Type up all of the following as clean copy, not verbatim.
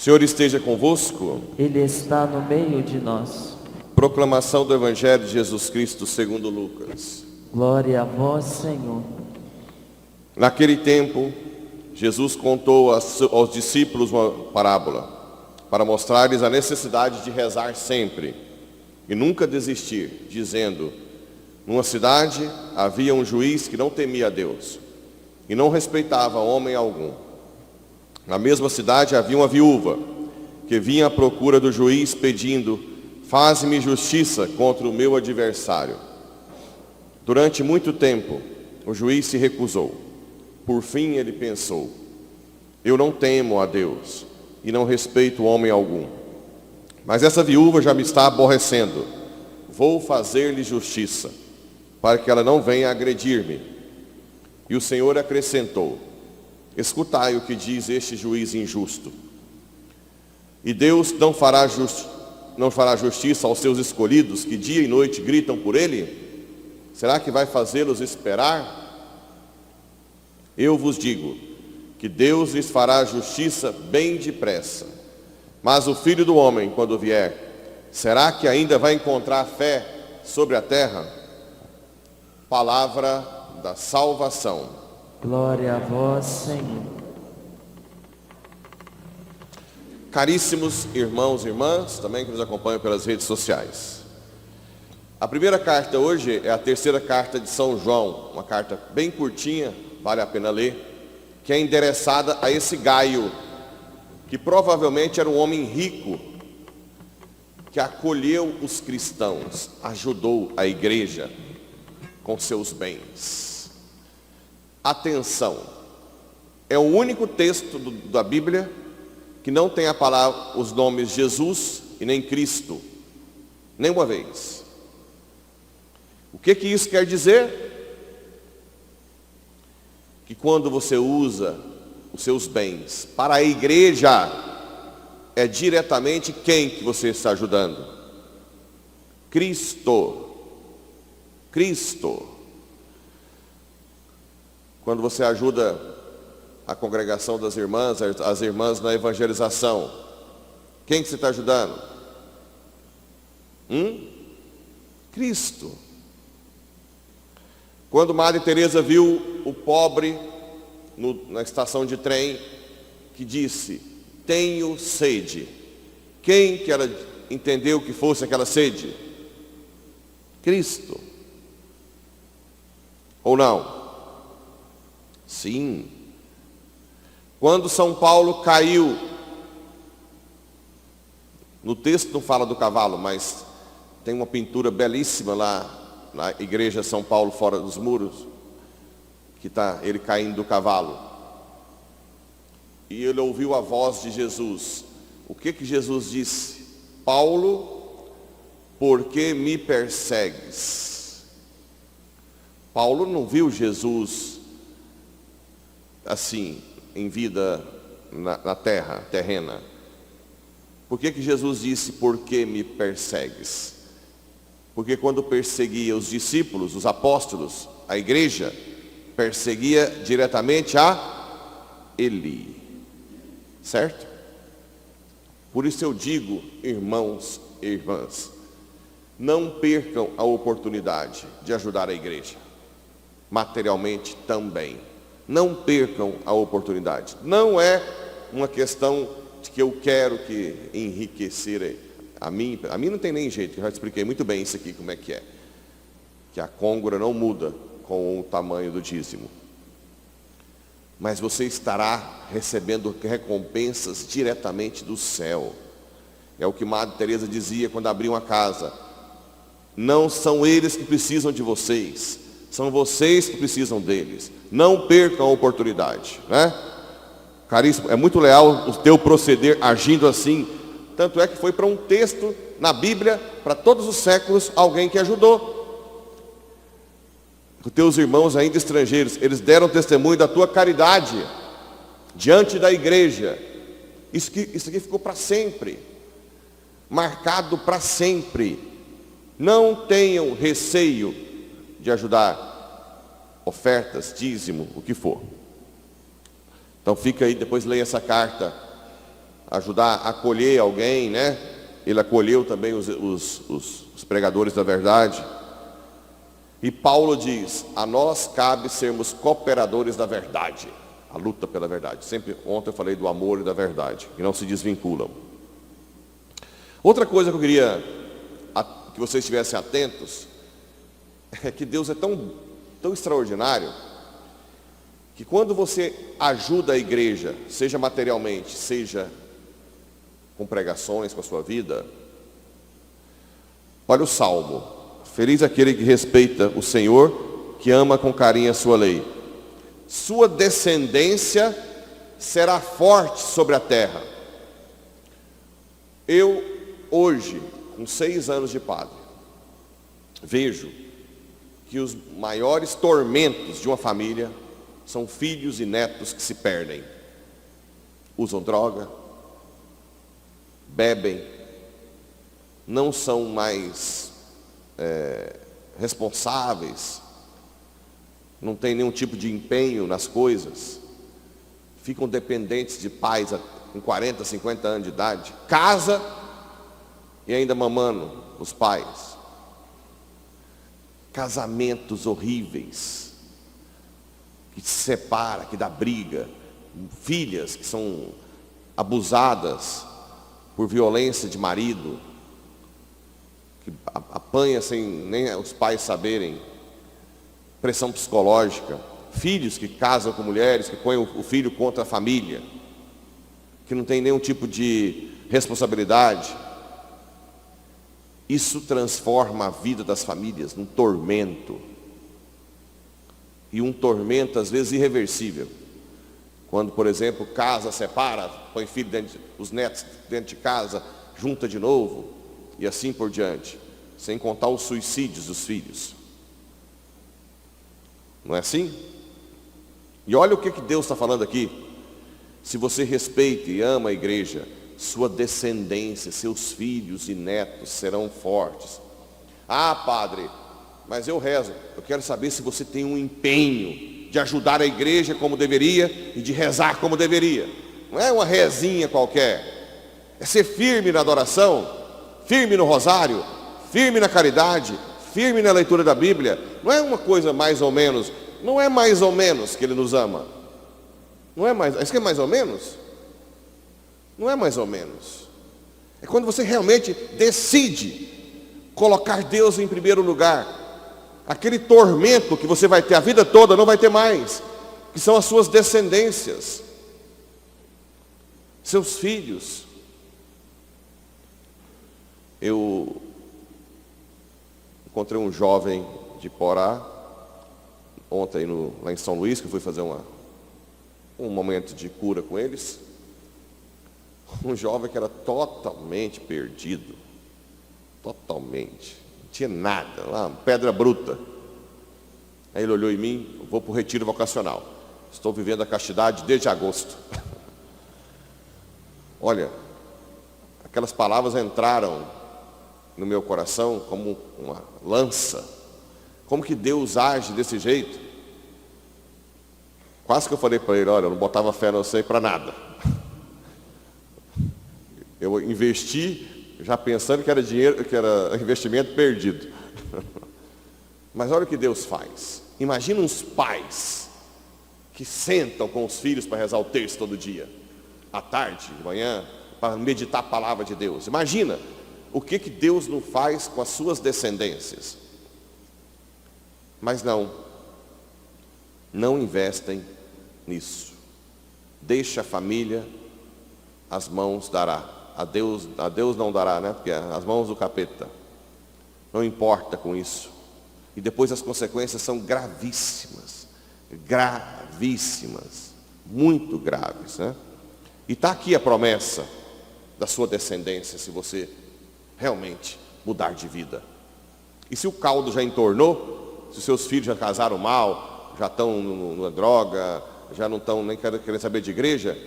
O Senhor esteja convosco. Ele está no meio de nós. Proclamação do Evangelho de Jesus Cristo segundo Lucas. Glória a vós, Senhor. Naquele tempo, Jesus contou aos discípulos uma parábola, para mostrar-lhes a necessidade de rezar sempre e nunca desistir, dizendo: numa cidade havia um juiz que não temia a Deus e não respeitava homem algum. Na mesma cidade havia uma viúva que vinha à procura do juiz pedindo: faze-me justiça contra o meu adversário. Durante muito tempo o juiz se recusou. Por fim ele pensou: eu não temo a Deus e não respeito homem algum, mas essa viúva já me está aborrecendo. Vou fazer-lhe justiça, para que ela não venha agredir-me. E o Senhor acrescentou: escutai o que diz este juiz injusto. E Deus não fará justiça aos seus escolhidos, que dia e noite gritam por Ele? Será que vai fazê-los esperar? Eu vos digo que Deus lhes fará justiça bem depressa. Mas o Filho do Homem, quando vier, será que ainda vai encontrar fé sobre a terra? Palavra da salvação. Glória a vós, Senhor. Caríssimos irmãos e irmãs, também que nos acompanham pelas redes sociais. A primeira carta hoje é a terceira carta de São João, uma carta bem curtinha, vale a pena ler, que é endereçada a esse Gaio, que provavelmente era um homem rico, que acolheu os cristãos, ajudou a igreja com seus bens. Atenção, é o único texto da Bíblia que não tem a palavra, os nomes Jesus e nem Cristo, nenhuma vez. O que isso quer dizer? Que quando você usa os seus bens para a igreja, é diretamente quem que você está ajudando? Cristo. Cristo. Quando você ajuda a congregação das irmãs, as irmãs na evangelização, quem que você está ajudando? Cristo. Quando Madre Teresa viu o pobre na estação de trem, que disse: tenho sede, quem que ela entendeu que fosse aquela sede? Cristo. Ou não? Sim. Quando São Paulo caiu, no texto não fala do cavalo, mas tem uma pintura belíssima lá na igreja São Paulo, fora dos muros, que está ele caindo do cavalo. E ele ouviu a voz de Jesus. O que Jesus disse? Paulo, por que me persegues? Paulo não viu Jesus assim, em vida na terra, terrena. Por que Jesus disse, por que me persegues? Porque quando perseguia os discípulos, os apóstolos, a igreja, perseguia diretamente a ele. Certo? Por isso eu digo, irmãos e irmãs, não percam a oportunidade de ajudar a igreja, materialmente também. Não percam a oportunidade. Não é uma questão de que eu quero que enriquecer a mim não tem nem jeito, eu já expliquei muito bem isso aqui, como é que é. Que a côngora não muda com o tamanho do dízimo. Mas você estará recebendo recompensas diretamente do céu. É o que Madre Teresa dizia quando abriu uma casa. Não são eles que precisam de vocês, são vocês que precisam deles. Não percam a oportunidade, né? Caríssimo, é muito leal o teu proceder agindo assim. Tanto é que foi para um texto na Bíblia, para todos os séculos, alguém que ajudou. Os teus irmãos ainda estrangeiros, eles deram testemunho da tua caridade diante da igreja. Isso aqui ficou para sempre, marcado para sempre. Não tenham receio de ajudar, ofertas, dízimo, o que for. Então fica aí, depois leia essa carta, ajudar a acolher alguém, né? Ele acolheu também os pregadores da verdade. E Paulo diz, a nós cabe sermos cooperadores da verdade, a luta pela verdade. Sempre, ontem eu falei do amor e da verdade, que não se desvinculam. Outra coisa que eu queria que vocês estivessem atentos, é que Deus é tão extraordinário, que quando você ajuda a igreja, seja materialmente, seja com pregações, com a sua vida, olha o Salmo: feliz aquele que respeita o Senhor, que ama com carinho a sua lei. Sua descendência será forte sobre a terra. Eu, hoje, com 6 anos de padre, vejo que os maiores tormentos de uma família são filhos e netos que se perdem. Usam droga, bebem, não são mais responsáveis, não tem nenhum tipo de empenho nas coisas, ficam dependentes de pais com 40, 50 anos de idade, casa e ainda mamando os pais. Casamentos horríveis, que se separa, que dá briga, filhas que são abusadas por violência de marido, que apanha sem nem os pais saberem, pressão psicológica, filhos que casam com mulheres, que põem o filho contra a família, que não tem nenhum tipo de responsabilidade. Isso transforma a vida das famílias num tormento, e um tormento às vezes irreversível. Quando, por exemplo, casa, separa, põe os netos dentro de casa, junta de novo, e assim por diante, sem contar os suicídios dos filhos. Não é assim? E olha o que Deus está falando aqui. Se você respeita e ama a igreja, sua descendência, seus filhos e netos serão fortes. Ah, padre, mas eu rezo. Eu quero saber se você tem um empenho de ajudar a igreja como deveria e de rezar como deveria. Não é uma rezinha qualquer. É ser firme na adoração, firme no rosário, firme na caridade, firme na leitura da Bíblia. Não é uma coisa mais ou menos. Não é mais ou menos que Ele nos ama. Não é mais. Isso que é mais ou menos? Não é mais ou menos. É quando você realmente decide colocar Deus em primeiro lugar. Aquele tormento que você vai ter a vida toda não vai ter mais, que são as suas descendências, seus filhos. Eu encontrei um jovem de Porá ontem lá em São Luís, que eu fui fazer um momento de cura com eles. Um jovem que era totalmente perdido, totalmente, não tinha nada, uma pedra bruta. Aí ele olhou em mim: vou para o retiro vocacional, estou vivendo a castidade desde agosto. Olha, aquelas palavras entraram no meu coração como uma lança. Como que Deus age desse jeito? Quase que eu falei para ele: olha, eu não botava fé não sei para nada. Eu investi já pensando que era dinheiro, que era investimento perdido. Mas olha o que Deus faz. Imagina uns pais que sentam com os filhos para rezar o terço todo dia, à tarde, de manhã, para meditar a palavra de Deus. Imagina o que Deus não faz com as suas descendências. Mas não investem nisso. Deixa a família, as mãos dará. A Deus não dará, né? Porque as mãos do capeta. Não importa com isso. E depois as consequências são gravíssimas. Gravíssimas. muito graves, né? E está aqui a promessa da sua descendência, se você realmente mudar de vida. E se o caldo já entornou, se os seus filhos já casaram mal, já estão numa droga, já não estão nem querendo saber de igreja,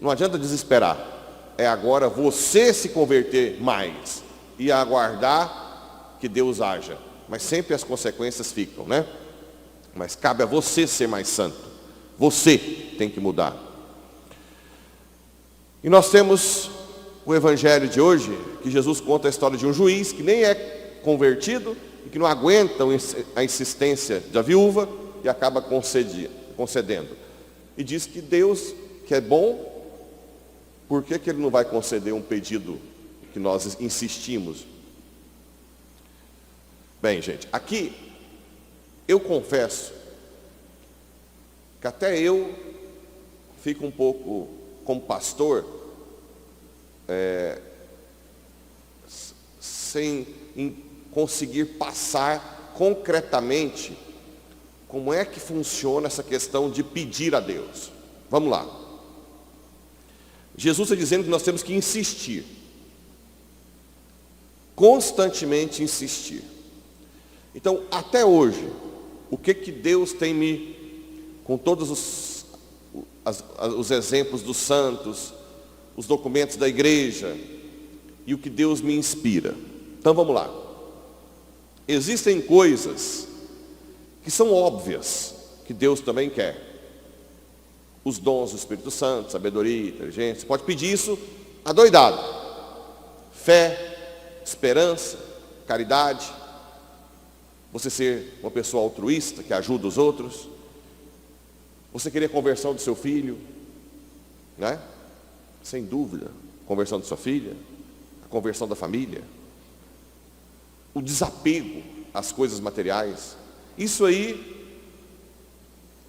não adianta desesperar. É agora você se converter mais e aguardar que Deus haja. Mas sempre as consequências ficam, né? Mas cabe a você ser mais santo. Você tem que mudar. E nós temos o evangelho de hoje, que Jesus conta a história de um juiz que nem é convertido e que não aguenta a insistência da viúva e acaba concedendo. E diz que Deus, que é bom, por que Ele não vai conceder um pedido que nós insistimos? Bem, gente, aqui eu confesso que até eu fico um pouco, como pastor, sem conseguir passar concretamente como é que funciona essa questão de pedir a Deus. Vamos lá. Jesus está dizendo que nós temos que insistir, constantemente insistir. Então, até hoje, o que Deus tem com todos os exemplos dos santos, os documentos da igreja, e o que Deus me inspira. Então vamos lá. Existem coisas que são óbvias, que Deus também quer. Os dons do Espírito Santo, sabedoria, inteligência. Você pode pedir isso adoidado. Fé, esperança, caridade. Você ser uma pessoa altruísta, que ajuda os outros. Você querer a conversão do seu filho, né? Sem dúvida, a conversão de sua filha, a conversão da família, o desapego às coisas materiais. Isso aí,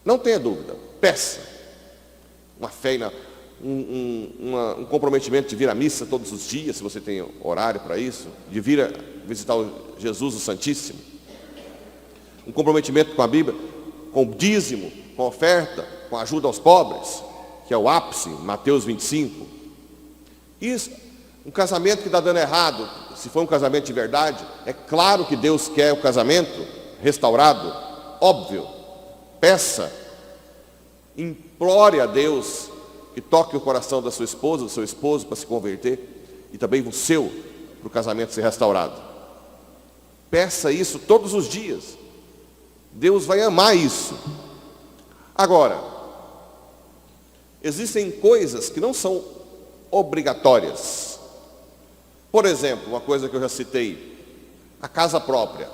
não tenha dúvida, peça. Uma fé, um comprometimento de vir à missa todos os dias, se você tem horário para isso, de vir a visitar Jesus o Santíssimo. Um comprometimento com a Bíblia, com o dízimo, com a oferta, com a ajuda aos pobres, que é o ápice, Mateus 25. Isso, um casamento que está dando errado, se for um casamento de verdade, é claro que Deus quer o casamento restaurado, óbvio. Peça, implore a Deus que toque o coração da sua esposa, do seu esposo para se converter, e também o seu, para o casamento ser restaurado. Peça isso todos os dias. Deus vai amar isso. Agora, existem coisas que não são obrigatórias. Por exemplo, uma coisa que eu já citei, a casa própria.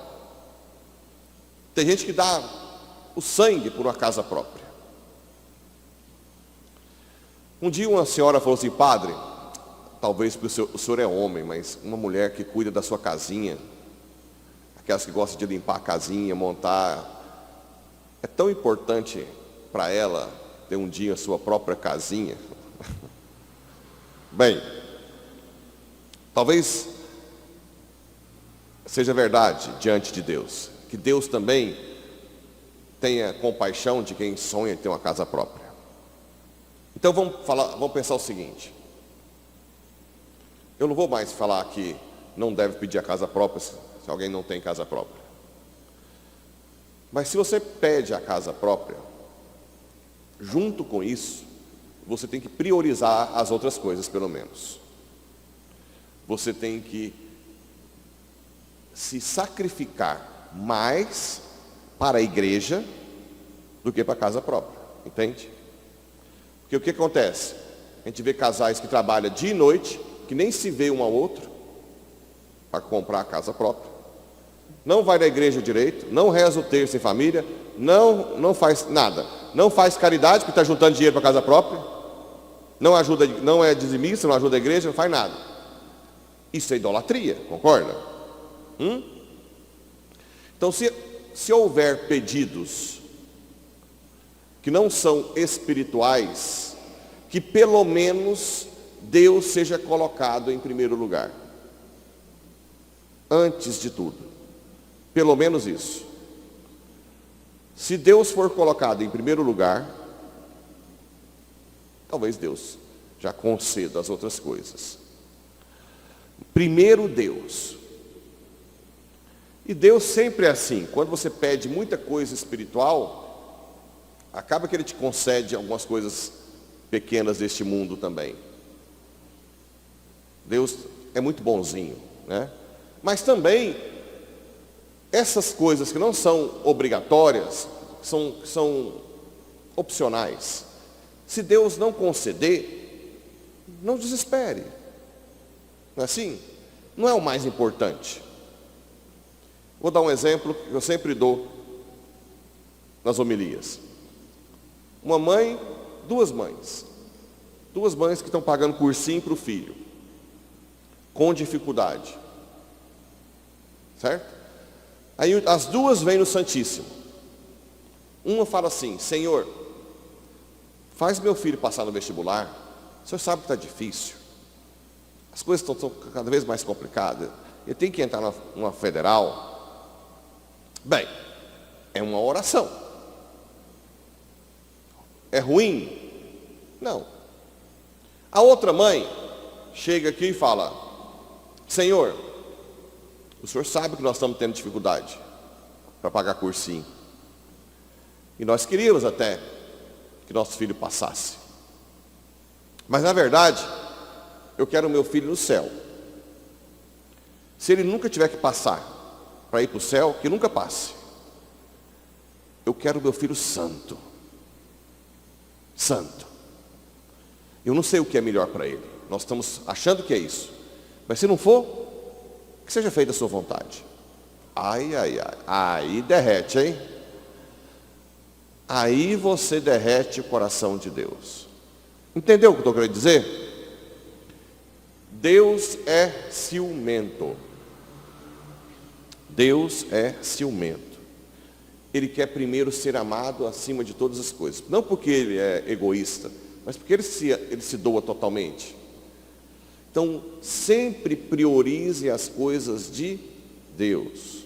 Tem gente que dá o sangue por uma casa própria. Um dia uma senhora falou assim: padre, talvez porque o senhor é homem, mas uma mulher que cuida da sua casinha, aquelas que gostam de limpar a casinha, montar, é tão importante para ela ter um dia a sua própria casinha. Bem, talvez seja verdade diante de Deus, que Deus também tenha compaixão de quem sonha em ter uma casa própria. Então vamos pensar o seguinte: eu não vou mais falar que não deve pedir a casa própria se alguém não tem casa própria. Mas se você pede a casa própria, junto com isso, você tem que priorizar as outras coisas, pelo menos. Você tem que se sacrificar mais para a igreja do que para a casa própria, entende? Porque o que acontece? A gente vê casais que trabalham dia e noite, que nem se vê um ao outro, para comprar a casa própria. Não vai na igreja direito, não reza o terço em família, não faz nada. Não faz caridade, porque está juntando dinheiro para a casa própria. Não ajuda, não é dizimista, não ajuda a igreja, não faz nada. Isso é idolatria, concorda? Então, se houver pedidos que não são espirituais, que pelo menos Deus seja colocado em primeiro lugar. Antes de tudo. Pelo menos isso. Se Deus for colocado em primeiro lugar, talvez Deus já conceda as outras coisas. Primeiro Deus. E Deus sempre é assim, quando você pede muita coisa espiritual, acaba que Ele te concede algumas coisas pequenas deste mundo também. Deus é muito bonzinho, né? Mas também, essas coisas que não são obrigatórias, são opcionais. Se Deus não conceder, não desespere. Não é assim? Não é o mais importante. Vou dar um exemplo que eu sempre dou nas homilias. Uma mãe, duas mães que estão pagando cursinho para o filho, com dificuldade, certo? Aí as duas vêm no Santíssimo. Uma fala assim: Senhor, faz meu filho passar no vestibular, o senhor sabe que está difícil, as coisas estão cada vez mais complicadas, ele tem que entrar numa federal. Bem, é uma oração. É ruim? Não. A outra mãe chega aqui e fala: Senhor, o senhor sabe que nós estamos tendo dificuldade para pagar cursinho. E nós queríamos até que nosso filho passasse. Mas na verdade, eu quero o meu filho no céu. Se ele nunca tiver que passar para ir para o céu, que nunca passe. Eu quero o meu filho santo. Santo. Eu não sei o que é melhor para ele. Nós estamos achando que é isso. Mas se não for, que seja feita a sua vontade. Ai, ai, ai. Aí derrete, hein? Aí você derrete o coração de Deus. Entendeu o que eu estou querendo dizer? Deus é ciumento. Deus é ciumento. Ele quer primeiro ser amado acima de todas as coisas. Não porque ele é egoísta, mas porque ele se doa totalmente. Então, sempre priorize as coisas de Deus.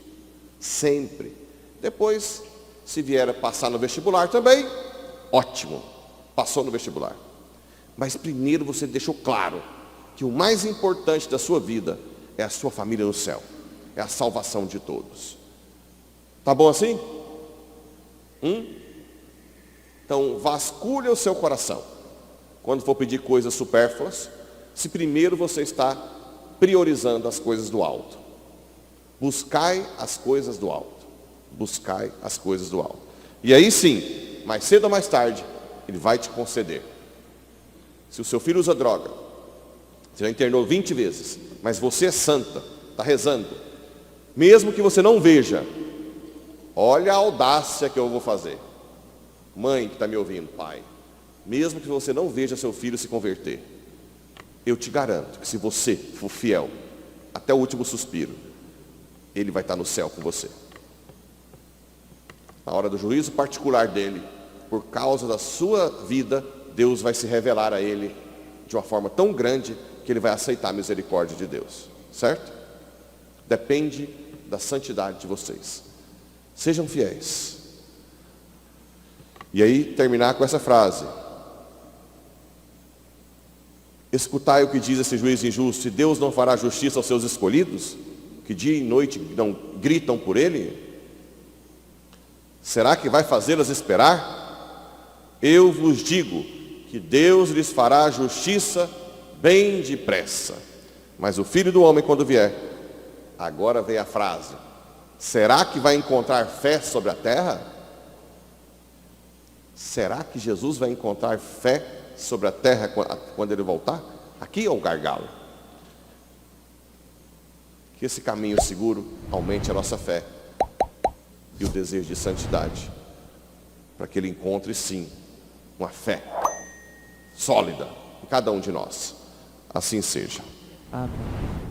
Sempre. Depois, se vier a passar no vestibular também, ótimo. Passou no vestibular. Mas primeiro você deixou claro que o mais importante da sua vida é a sua família no céu. É a salvação de todos. Tá bom assim? Então, vasculha o seu coração. Quando for pedir coisas supérfluas, se primeiro você está priorizando as coisas do alto. Buscai as coisas do alto. Buscai as coisas do alto. E aí sim, mais cedo ou mais tarde, Ele vai te conceder. Se o seu filho usa droga, você já internou 20 vezes, mas você é santa, está rezando, mesmo que você não veja, olha a audácia que eu vou fazer. Mãe que está me ouvindo, pai, mesmo que você não veja seu filho se converter, eu te garanto que se você for fiel até o último suspiro, ele vai estar no céu com você. Na hora do juízo particular dele, por causa da sua vida, Deus vai se revelar a ele de uma forma tão grande que ele vai aceitar a misericórdia de Deus. Certo? Depende da santidade de vocês. Sejam fiéis. E aí terminar com essa frase: escutai o que diz esse juiz injusto: se Deus não fará justiça aos seus escolhidos, que dia e noite não gritam por ele, será que vai fazê-las esperar? Eu vos digo que Deus lhes fará justiça bem depressa. Mas o Filho do Homem, quando vier, agora vem a frase: será que vai encontrar fé sobre a terra? Será que Jesus vai encontrar fé sobre a terra quando Ele voltar? Aqui é o gargalo. Que esse caminho seguro aumente a nossa fé e o desejo de santidade, para que Ele encontre sim uma fé sólida em cada um de nós. Assim seja. Amém.